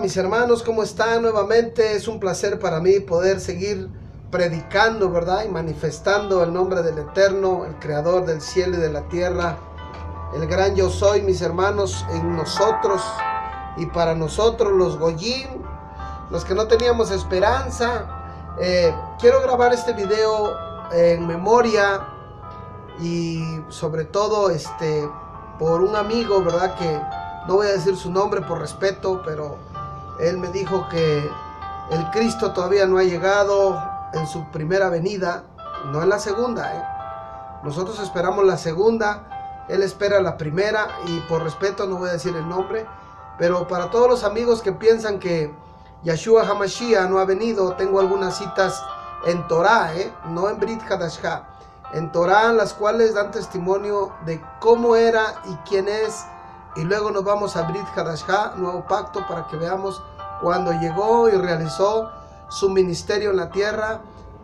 mis hermanos, ¿cómo están? Nuevamente es un placer para mí poder seguir predicando, ¿verdad? Y manifestando el nombre del Eterno, el Creador del cielo y de la tierra, el gran yo soy, mis hermanos, en nosotros y para nosotros los Goyim, los que no teníamos esperanza. Quiero grabar este video en memoria y sobre todo por un amigo, ¿verdad? Que no voy a decir su nombre por respeto, pero él me dijo que el Cristo todavía no ha llegado en su primera venida, no en la segunda, Nosotros esperamos la segunda, él espera la primera y por respeto no voy a decir el nombre, pero para todos los amigos que piensan que Yeshua HaMashiach no ha venido, tengo algunas citas en Torah, no en Brit Hadashah, en Torah, las cuales dan testimonio de cómo era y quién es. Y luego nos vamos a Brit Hadashah, nuevo pacto, para que veamos cuando llegó y realizó su ministerio en la tierra.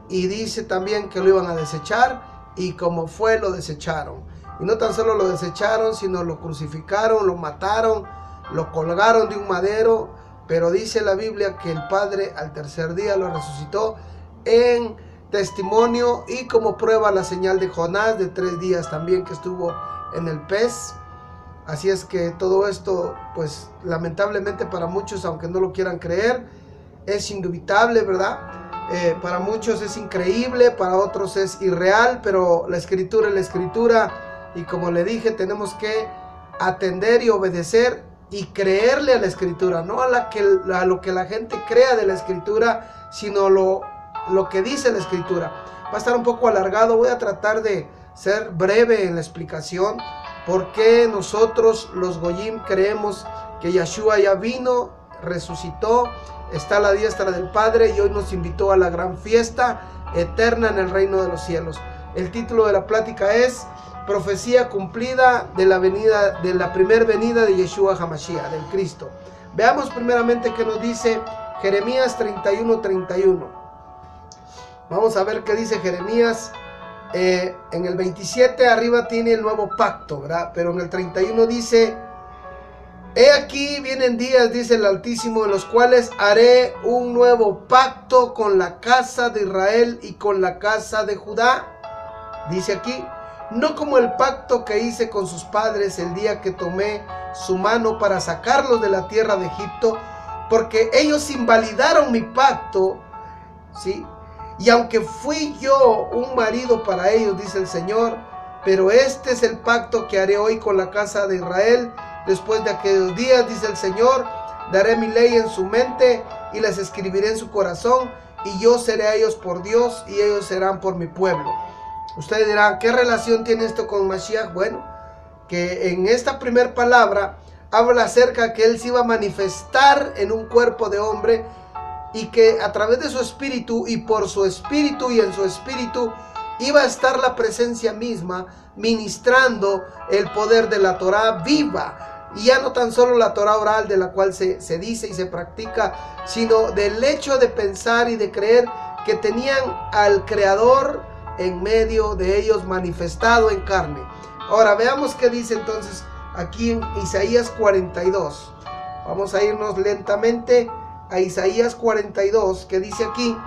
Y dice también que lo iban a desechar, y como fue, lo desecharon. Y no tan solo lo desecharon, sino lo crucificaron, lo mataron, lo colgaron de un madero. Pero dice la Biblia que el Padre al tercer día lo resucitó en testimonio y como prueba la señal de Jonás de 3 días también que estuvo en el pez. Así es que todo esto, pues lamentablemente para muchos, aunque no lo quieran creer, es indubitable, ¿verdad? Para muchos es increíble, para otros es irreal, pero la escritura es la escritura. Y como le dije, tenemos que atender y obedecer y creerle a la escritura, no a lo que la gente crea de la escritura, sino lo que dice la escritura. Va a estar un poco alargado, voy a tratar de ser breve en la explicación. ¿Por qué nosotros los Goyim creemos que Yeshua ya vino, resucitó, está a la diestra del Padre y hoy nos invitó a la gran fiesta eterna en el reino de los cielos? El título de la plática es Profecía cumplida de la primer venida de Yeshua HaMashiach, del Cristo. Veamos primeramente qué nos dice Jeremías 31:31. Vamos a ver qué dice Jeremías. En el 27 arriba tiene el nuevo pacto, ¿verdad? Pero en el 31 dice: he aquí vienen días, dice el Altísimo, en los cuales haré un nuevo pacto con la casa de Israel y con la casa de Judá. Dice aquí: no como el pacto que hice con sus padres el día que tomé su mano para sacarlos de la tierra de Egipto, porque ellos invalidaron mi pacto, ¿sí? Y aunque fui yo un marido para ellos, dice el Señor, pero este es el pacto que haré hoy con la casa de Israel. Después de aquellos días, dice el Señor, daré mi ley en su mente y las escribiré en su corazón, y yo seré a ellos por Dios y ellos serán por mi pueblo. Ustedes dirán, ¿qué relación tiene esto con Mashiach? Bueno, que en esta primera palabra habla acerca de que Él se iba a manifestar en un cuerpo de hombre, y que a través de su espíritu y por su espíritu y en su espíritu iba a estar la presencia misma ministrando el poder de la Torah viva. Y ya no tan solo la Torah oral de la cual se dice y se practica, sino del hecho de pensar y de creer que tenían al Creador en medio de ellos manifestado en carne. Ahora veamos qué dice entonces aquí en Isaías 42. Vamos a irnos lentamente a Isaías 42, que dice aquí,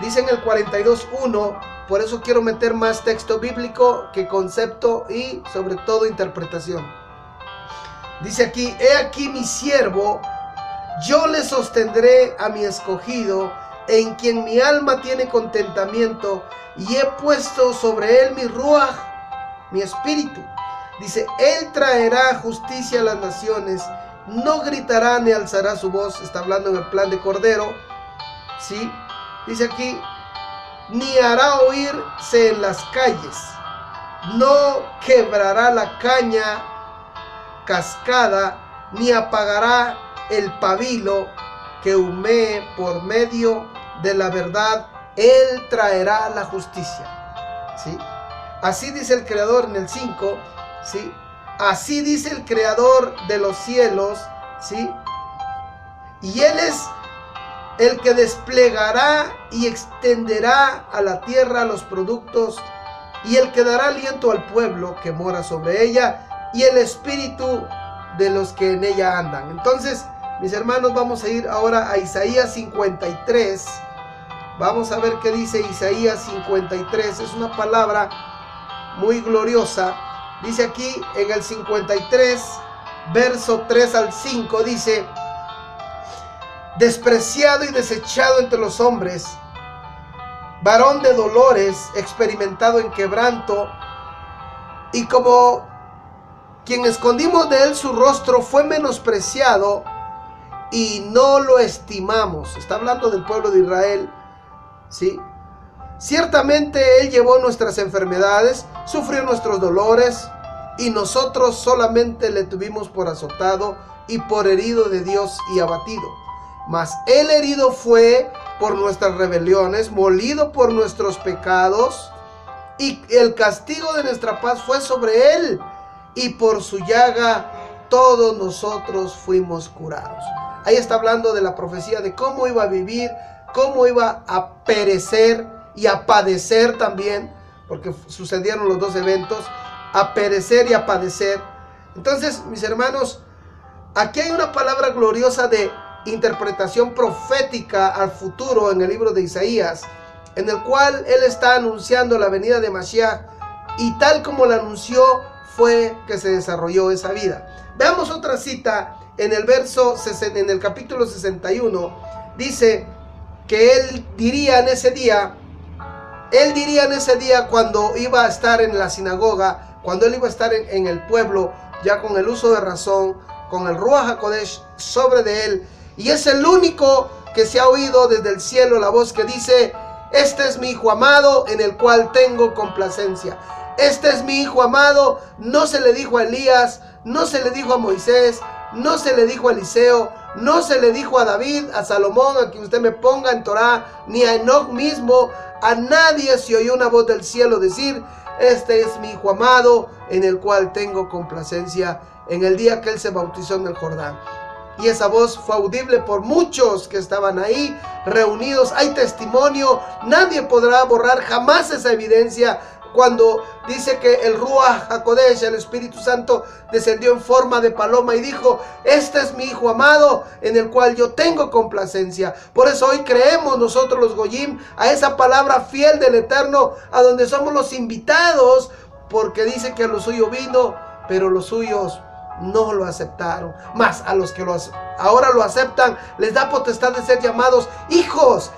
dice en el 42:1, por eso quiero meter más texto bíblico que concepto y sobre todo interpretación. Dice aquí: he aquí mi siervo, yo le sostendré a mi escogido, en quien mi alma tiene contentamiento, y he puesto sobre él mi ruaj, mi espíritu. Dice: él traerá justicia a las naciones, no gritará ni alzará su voz. Está hablando en el plan de Cordero, ¿sí? Dice aquí: ni hará oírse en las calles, no quebrará la caña cascada, ni apagará el pabilo que humee por medio de la verdad. Él traerá la justicia, ¿sí? Así dice el Creador en el 5, ¿sí? Así dice el Creador de los cielos, ¿sí? Y Él es el que desplegará y extenderá a la tierra los productos, y el que dará aliento al pueblo que mora sobre ella, y el espíritu de los que en ella andan. Entonces, Mis hermanos, vamos a ir ahora a Isaías 53. Vamos a ver qué dice Isaías 53. Es una palabra muy gloriosa. Dice aquí en el 53, verso 3 al 5, dice: despreciado y desechado entre los hombres, varón de dolores, experimentado en quebranto, y como quien escondimos de él su rostro, fue menospreciado y no lo estimamos. Está hablando del pueblo de Israel, ¿sí? Ciertamente él llevó nuestras enfermedades, sufrió nuestros dolores, y nosotros solamente le tuvimos por azotado y por herido de Dios y abatido. Mas él herido fue por nuestras rebeliones, molido por nuestros pecados, y el castigo de nuestra paz fue sobre él, y por su llaga todos nosotros fuimos curados. Ahí está hablando de la profecía de cómo iba a vivir, cómo iba a perecer y a padecer también, porque sucedieron los dos eventos, a perecer y a padecer. Entonces, mis hermanos, aquí hay una palabra gloriosa de interpretación profética al futuro en el libro de Isaías, en el cual él está anunciando la venida de Mashiach, y tal como la anunció fue que se desarrolló esa vida. Veamos otra cita en el capítulo 61. Dice que él diría en ese día cuando iba a estar en la sinagoga, cuando él iba a estar en el pueblo, ya con el uso de razón, con el Ruach HaKodesh sobre de él, y es el único que se ha oído desde el cielo la voz que dice: este es mi hijo amado en el cual tengo complacencia. Este es mi hijo amado. No se le dijo a Elías, no se le dijo a Moisés, no se le dijo a Eliseo, no se le dijo a David, a Salomón, a quien usted me ponga en Torah, ni a Enoch mismo. A nadie se oyó una voz del cielo decir: este es mi hijo amado en el cual tengo complacencia, en el día que él se bautizó en el Jordán. Y esa voz fue audible por muchos que estaban ahí reunidos. Hay testimonio, nadie podrá borrar jamás esa evidencia. Cuando dice que el Ruach HaKodesh, el Espíritu Santo, descendió en forma de paloma y dijo: este es mi hijo amado en el cual yo tengo complacencia. Por eso hoy creemos nosotros los Goyim a esa palabra fiel del Eterno, a donde somos los invitados, porque dice que a lo suyo vino, pero los suyos no lo aceptaron. Mas a los que ahora lo aceptan, les da potestad de ser llamados hijos,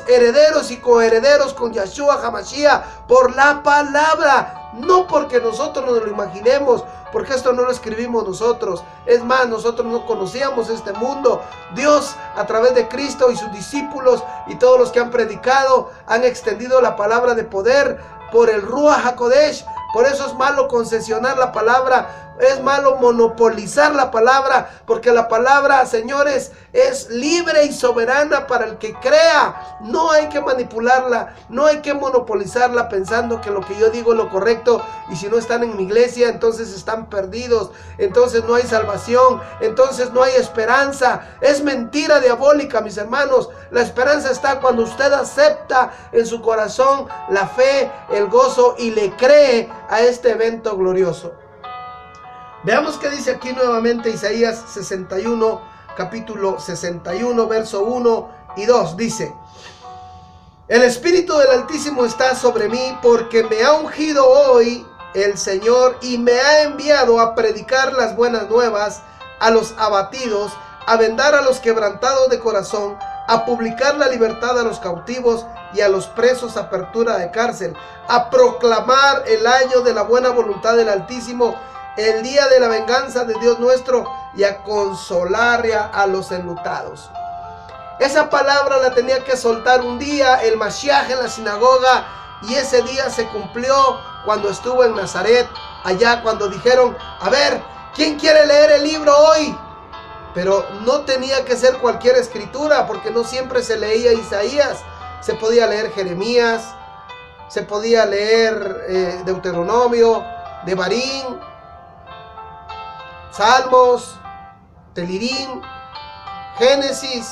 herederos y coherederos con Yahshua HaMashiach por la palabra, no porque nosotros nos lo imaginemos, porque esto no lo escribimos nosotros. Es más, nosotros no conocíamos este mundo. Dios, a través de Cristo y sus discípulos y todos los que han predicado, han extendido la palabra de poder por el Ruach HaKodesh. Por eso es malo concesionar la palabra, es malo monopolizar la palabra, porque la palabra, señores, es libre y soberana para el que crea. No hay que manipularla, no hay que monopolizarla pensando que lo que yo digo es lo correcto, y si no están en mi iglesia, entonces están perdidos, entonces no hay salvación, entonces no hay esperanza. Es mentira diabólica, mis hermanos. La esperanza está cuando usted acepta en su corazón la fe, el gozo, y le cree a este evento glorioso. Veamos qué dice aquí nuevamente Isaías 61, capítulo 61, verso 1 y 2. Dice: el Espíritu del Altísimo está sobre mí, porque me ha ungido hoy el Señor y me ha enviado a predicar las buenas nuevas a los abatidos, a vendar a los quebrantados de corazón, a publicar la libertad a los cautivos y a los presos apertura de cárcel, a proclamar el año de la buena voluntad del Altísimo, el día de la venganza de Dios nuestro, y a consolar a los enlutados. Esa palabra la tenía que soltar un día el Mashiach en la sinagoga, y ese día se cumplió cuando estuvo en Nazaret, allá cuando dijeron: a ver, ¿quién quiere leer el libro hoy? Pero no tenía que ser cualquier escritura, porque no siempre se leía Isaías. Se podía leer Jeremías, se podía leer Deuteronomio, Devarim, Salmos, Telirín, Génesis.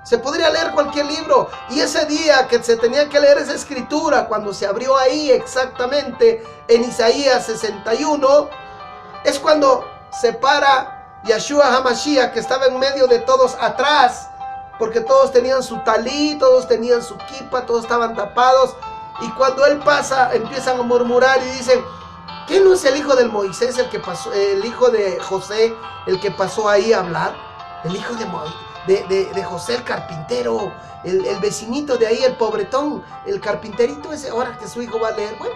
Se podría leer cualquier libro. Y ese día que se tenía que leer esa escritura, cuando se abrió ahí exactamente en Isaías 61, es cuando se para Yeshua HaMashiach, que estaba en medio de todos atrás, porque todos tenían su talí, todos tenían su kipa, todos estaban tapados. Y cuando él pasa, empiezan a murmurar y dicen: ¿qué no es el hijo del Moisés, el que pasó, el hijo de José, el que pasó ahí a hablar? El hijo de José, el carpintero, el vecinito de ahí, el pobretón, el carpinterito ese. Ahora que su hijo va a leer, bueno,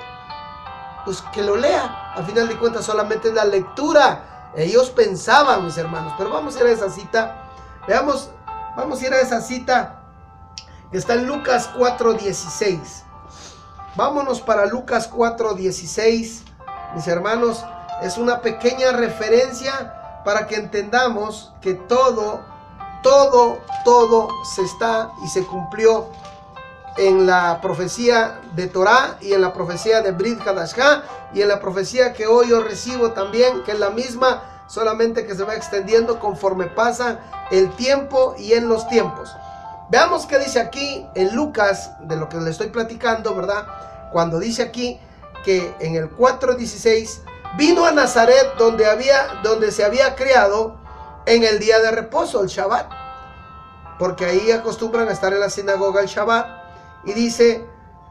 pues que lo lea. Al final de cuentas solamente es la lectura. Ellos pensaban, mis hermanos. Pero vamos a ir a esa cita. Veamos, vamos a ir a esa cita que está en Lucas 4:16. Vámonos para Lucas 4:16, mis hermanos. Es una pequeña referencia para que entendamos que todo se está y se cumplió en la profecía de Torah y en la profecía de Brit Hadashah y en la profecía que hoy yo recibo también, que es la misma, solamente que se va extendiendo conforme pasa el tiempo y en los tiempos. Veamos qué dice aquí en Lucas, de lo que le estoy platicando, ¿verdad? Cuando dice aquí que en el 4:16 vino a Nazaret donde se había criado en el día de reposo, el Shabbat, porque ahí acostumbran a estar en la sinagoga el Shabbat. Y dice,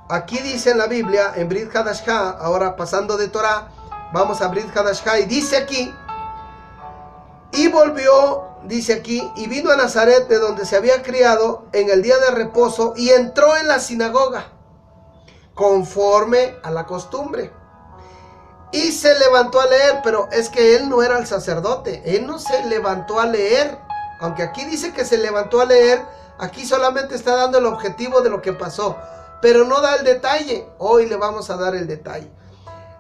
aquí dice en la Biblia, en Brit Hadashah, ahora pasando de Torah, vamos a Brit Hadashah, y dice aquí: y volvió, dice aquí, y vino a Nazaret de donde se había criado en el día de reposo, y entró en la sinagoga conforme a la costumbre, y se levantó a leer. Pero es que él no era el sacerdote, él no se levantó a leer. Aunque aquí dice que se levantó a leer, aquí solamente está dando el objetivo de lo que pasó, pero no da el detalle. Hoy le vamos a dar el detalle.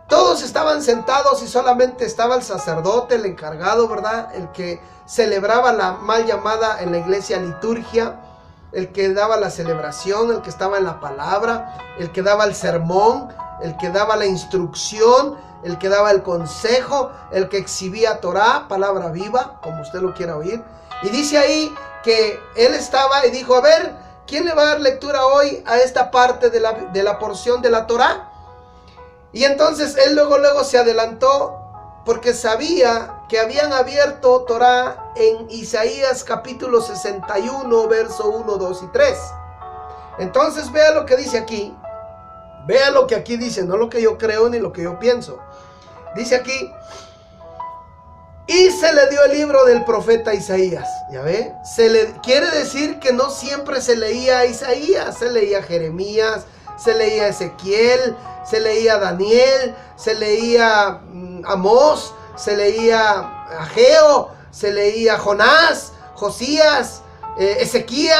Todos estaban sentados y solamente estaba el sacerdote, el encargado, ¿verdad? El que celebraba la mal llamada en la iglesia liturgia, el que daba la celebración, el que estaba en la palabra, el que daba el sermón, el que daba la instrucción, el que daba el consejo, el que exhibía Torah, palabra viva, como usted lo quiera oír. Y dice ahí que él estaba y dijo: a ver, ¿quién le va a dar lectura hoy a esta parte de la porción de la Torah? Y entonces él luego se adelantó, porque sabía que habían abierto Torah en Isaías capítulo 61, verso 1, 2 y 3. Entonces vea lo que dice aquí. Vea lo que aquí dice, no lo que yo creo ni lo que yo pienso. Dice aquí: y se le dio el libro del profeta Isaías. Ya ve, quiere decir que no siempre se leía a Isaías, se leía a Jeremías, se leía a Ezequiel, se leía a Daniel, se leía a Amós, se leía a Ageo, se leía a Jonás, Josías, Ezequiel,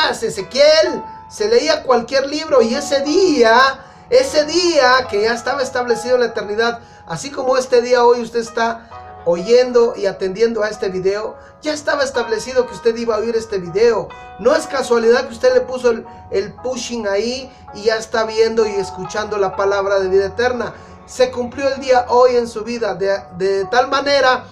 se leía cualquier libro. Y ese día que ya estaba establecido en la eternidad, así como este día hoy usted está oyendo y atendiendo a este video, ya estaba establecido que usted iba a oír este video. No es casualidad que usted le puso el pushing ahí y ya está viendo y escuchando la palabra de vida eterna. Se cumplió el día hoy en su vida, de tal manera.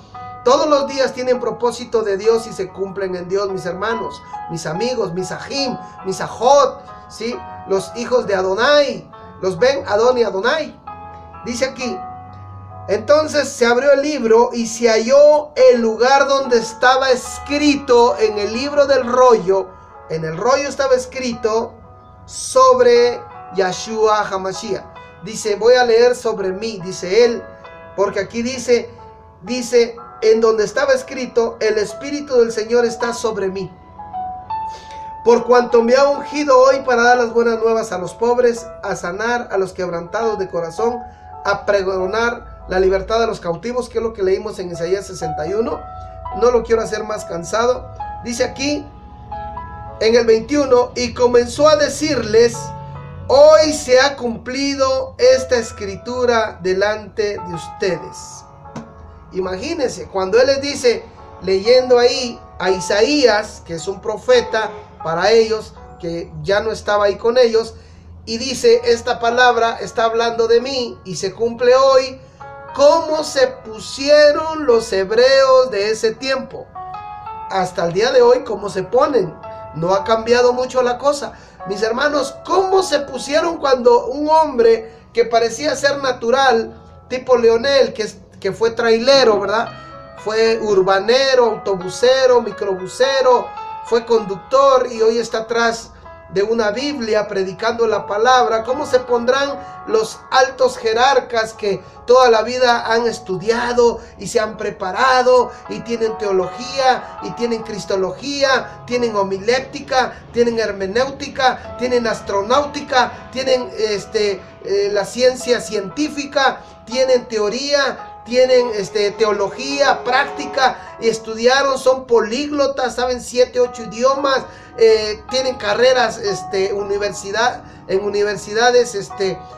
Todos los días tienen propósito de Dios y se cumplen en Dios, mis hermanos, mis amigos, mis ajim, mis ajot, ¿sí? Los hijos de Adonai, los Ben Adon y Adonai. Dice aquí: entonces se abrió el libro y se halló el lugar donde estaba escrito en el libro del rollo. En el rollo estaba escrito sobre Yeshua HaMashiach. Dice, voy a leer sobre mí, dice él, porque aquí dice, en donde estaba escrito: el Espíritu del Señor está sobre mí, por cuanto me ha ungido hoy para dar las buenas nuevas a los pobres, a sanar a los quebrantados de corazón, a pregonar la libertad de los cautivos, que es lo que leímos en Isaías 61. No lo quiero hacer más cansado. Dice aquí en el 21: y comenzó a decirles: hoy se ha cumplido esta escritura delante de ustedes. Imagínense, cuando él les dice, leyendo ahí a Isaías, que es un profeta para ellos, que ya no estaba ahí con ellos, y dice: esta palabra está hablando de mí y se cumple hoy. ¿Cómo se pusieron los hebreos de ese tiempo? Hasta el día de hoy, ¿cómo se ponen? No ha cambiado mucho la cosa. Mis hermanos, ¿cómo se pusieron cuando un hombre que parecía ser natural, tipo Leonel, que fue trailero, ¿verdad? fue urbanero, autobusero, microbusero, fue conductor y hoy está atrás de una Biblia predicando la palabra. ¿Cómo se pondrán los altos jerarcas que toda la vida han estudiado y se han preparado y tienen teología y tienen cristología, tienen homilética, tienen hermenéutica, tienen astronáutica, tienen la ciencia científica, tienen teoría, tienen teología, práctica, estudiaron, son políglotas, saben 7, 8 idiomas, tienen carreras en universidades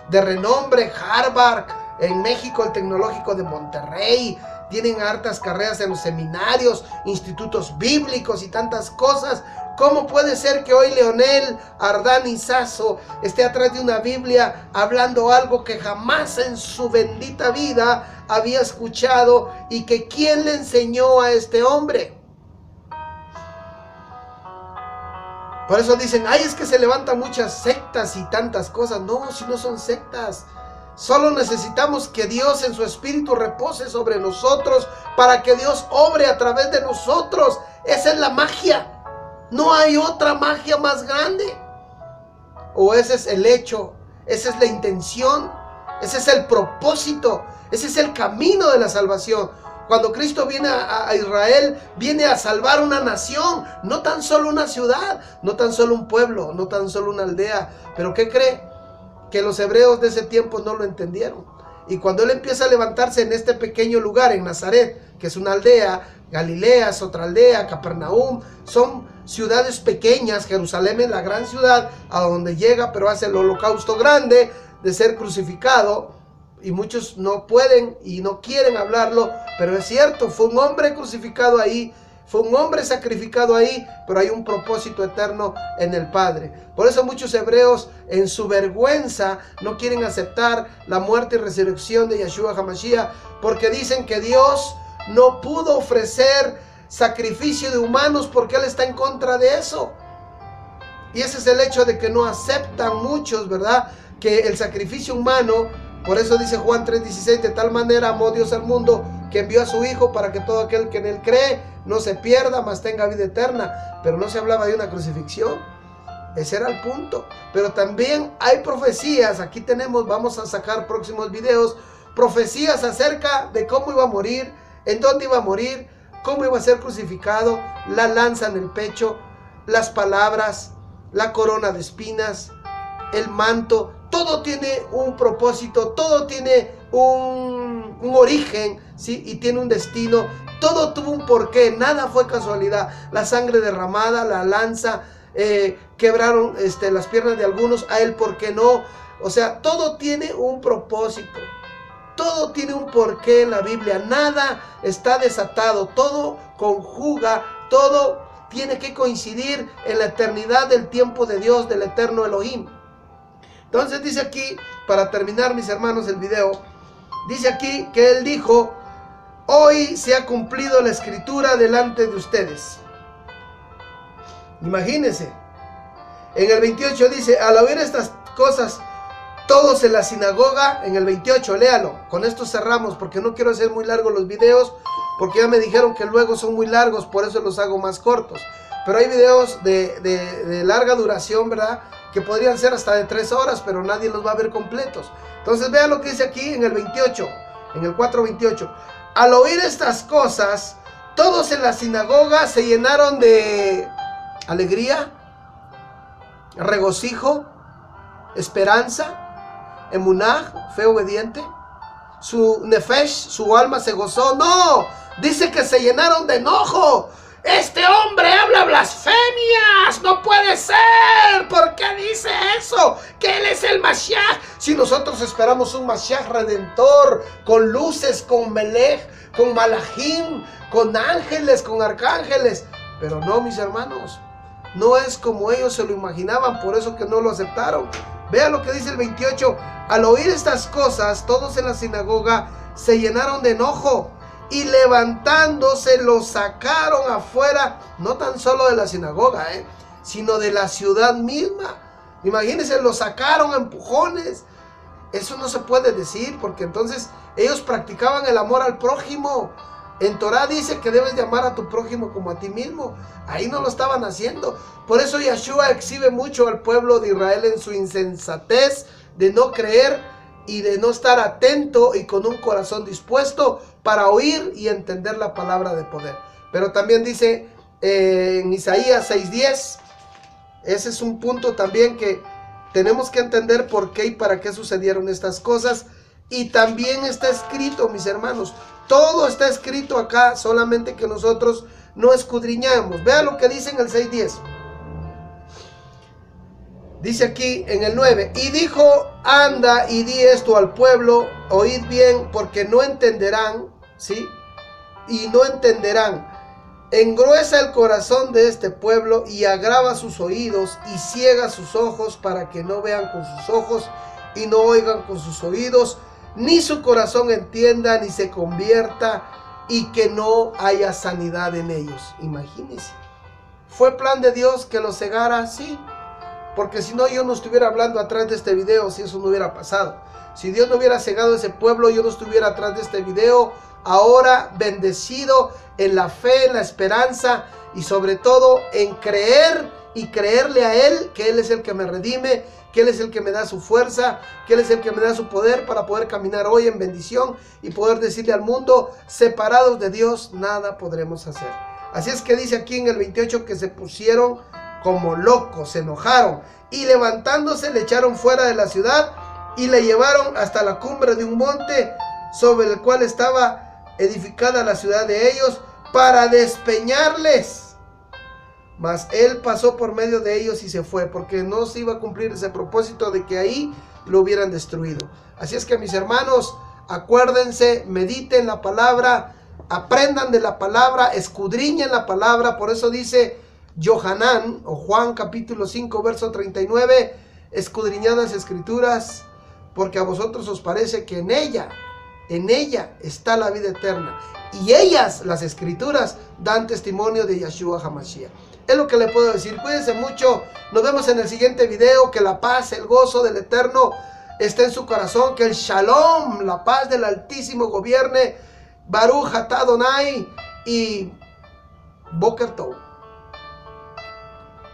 de renombre, Harvard, en México el Tecnológico de Monterrey, tienen hartas carreras en los seminarios, institutos bíblicos y tantas cosas. ¿Cómo puede ser que hoy Leonel Ardani Sazo esté atrás de una Biblia hablando algo que jamás en su bendita vida había escuchado y que quién le enseñó a este hombre? Por eso dicen, ay, es que se levantan muchas sectas y tantas cosas. No, si no son sectas. Solo necesitamos que Dios en su espíritu repose sobre nosotros para que Dios obre a través de nosotros. Esa es la magia. No hay otra magia más grande. O ese es el hecho, esa es la intención, ese es el propósito, ese es el camino de la salvación. Cuando Cristo viene a Israel, viene a salvar una nación, no tan solo una ciudad, no tan solo un pueblo, no tan solo una aldea. ¿Pero qué cree? Que los hebreos de ese tiempo no lo entendieron. Y cuando él empieza a levantarse en este pequeño lugar, en Nazaret, que es una aldea, Galilea es otra aldea, Capernaum, son ciudades pequeñas, Jerusalén es la gran ciudad a donde llega, pero hace el holocausto grande de ser crucificado, y muchos no pueden y no quieren hablarlo, pero es cierto, fue un hombre crucificado ahí, fue un hombre sacrificado ahí, pero hay un propósito eterno en el Padre. Por eso muchos hebreos en su vergüenza no quieren aceptar la muerte y resurrección de Yeshua HaMashiach, porque dicen que Dios no pudo ofrecer sacrificio de humanos porque Él está en contra de eso. Y ese es el hecho de que no aceptan muchos, ¿verdad? Que el sacrificio humano, por eso dice Juan 3:16, de tal manera amó Dios al mundo que envió a su Hijo para que todo aquel que en Él cree no se pierda, mas tenga vida eterna. Pero no se hablaba de una crucifixión. Ese era el punto. Pero también hay profecías, aquí tenemos, vamos a sacar próximos videos, profecías acerca de cómo iba a morir, en dónde iba a morir, cómo iba a ser crucificado, la lanza en el pecho, las palabras, la corona de espinas, el manto. Todo tiene un propósito, todo tiene un origen, ¿sí? Y tiene un destino. Todo tuvo un porqué, nada fue casualidad. La sangre derramada, la lanza, quebraron las piernas de algunos, a él por qué no. O sea, todo tiene un propósito. Todo tiene un porqué en la Biblia, nada está desatado, todo conjuga, todo tiene que coincidir en la eternidad del tiempo de Dios, del eterno Elohim. Entonces dice aquí, para terminar mis hermanos el video, dice aquí que él dijo, hoy se ha cumplido la escritura delante de ustedes. Imagínense, en el 28 dice, al oír estas cosas, todos en la sinagoga, en el 28, léalo. Con esto cerramos porque no quiero hacer muy largos los videos, porque ya me dijeron que luego son muy largos, por eso los hago más cortos. Pero hay videos de larga duración, ¿verdad? Que podrían ser hasta de 3 horas, pero nadie los va a ver completos. Entonces vean lo que dice aquí en el 28, en el 4:28. Al oír estas cosas, todos en la sinagoga se llenaron de alegría, regocijo, esperanza, emunah, fe obediente. Su nefesh, su alma se gozó. No, dice que se llenaron de enojo. Este hombre habla blasfemias, no puede ser. ¿Por qué dice eso? Que él es el Mashiach. Si nosotros esperamos un Mashiach redentor, con luces, con Melech, con Malachim, con ángeles, con arcángeles. Pero no, mis hermanos, no es como ellos se lo imaginaban, por eso que no lo aceptaron. Vean lo que dice el 28. Al oír estas cosas, todos en la sinagoga se llenaron de enojo y levantándose lo sacaron afuera, no tan solo de la sinagoga, sino de la ciudad misma. Imagínense, lo sacaron a empujones. Eso no se puede decir, porque entonces ellos practicaban el amor al prójimo. En Torah dice que debes de amar a tu prójimo como a ti mismo. Ahí no lo estaban haciendo. Por eso Yeshua exhibe mucho al pueblo de Israel en su insensatez de no creer y de no estar atento y con un corazón dispuesto para oír y entender la palabra de poder. Pero también dice en Isaías 6:10, ese es un punto también que tenemos que entender por qué y para qué sucedieron estas cosas. Y también está escrito, mis hermanos, todo está escrito acá, solamente que nosotros no escudriñamos. Vea lo que dice en el 6:10. Dice aquí en el 9, y dijo, anda y di esto al pueblo, oíd bien, porque no entenderán, ¿sí? Y no entenderán. Engruesa el corazón de este pueblo y agrava sus oídos y ciega sus ojos para que no vean con sus ojos y no oigan con sus oídos, ni su corazón entienda ni se convierta y que no haya sanidad en ellos. Imagínense. ¿Fue plan de Dios que los cegara? Sí. Porque si no, yo no estuviera hablando atrás de este video si eso no hubiera pasado. Si Dios no hubiera cegado ese pueblo, yo no estuviera atrás de este video ahora bendecido en la fe, en la esperanza y sobre todo en creer y creerle a Él, que Él es el que me redime, que Él es el que me da su fuerza, que Él es el que me da su poder para poder caminar hoy en bendición y poder decirle al mundo, separados de Dios, nada podremos hacer. Así es que dice aquí en el 28 que se pusieron como locos, se enojaron y levantándose le echaron fuera de la ciudad y le llevaron hasta la cumbre de un monte sobre el cual estaba edificada la ciudad de ellos para despeñarles. Mas él pasó por medio de ellos y se fue, porque no se iba a cumplir ese propósito de que ahí lo hubieran destruido. Así es que, mis hermanos, acuérdense, mediten la palabra, aprendan de la palabra, escudriñen la palabra. Por eso dice Yohanan, o Juan capítulo 5 verso 39, escudriñad las escrituras, porque a vosotros os parece que en ella está la vida eterna, y ellas, las escrituras, dan testimonio de Yeshua HaMashiach. Es lo que le puedo decir. Cuídense mucho, nos vemos en el siguiente video. Que la paz, el gozo del Eterno esté en su corazón, que el Shalom, la paz del Altísimo gobierne. Baruch Atah Adonai y Boker Tov.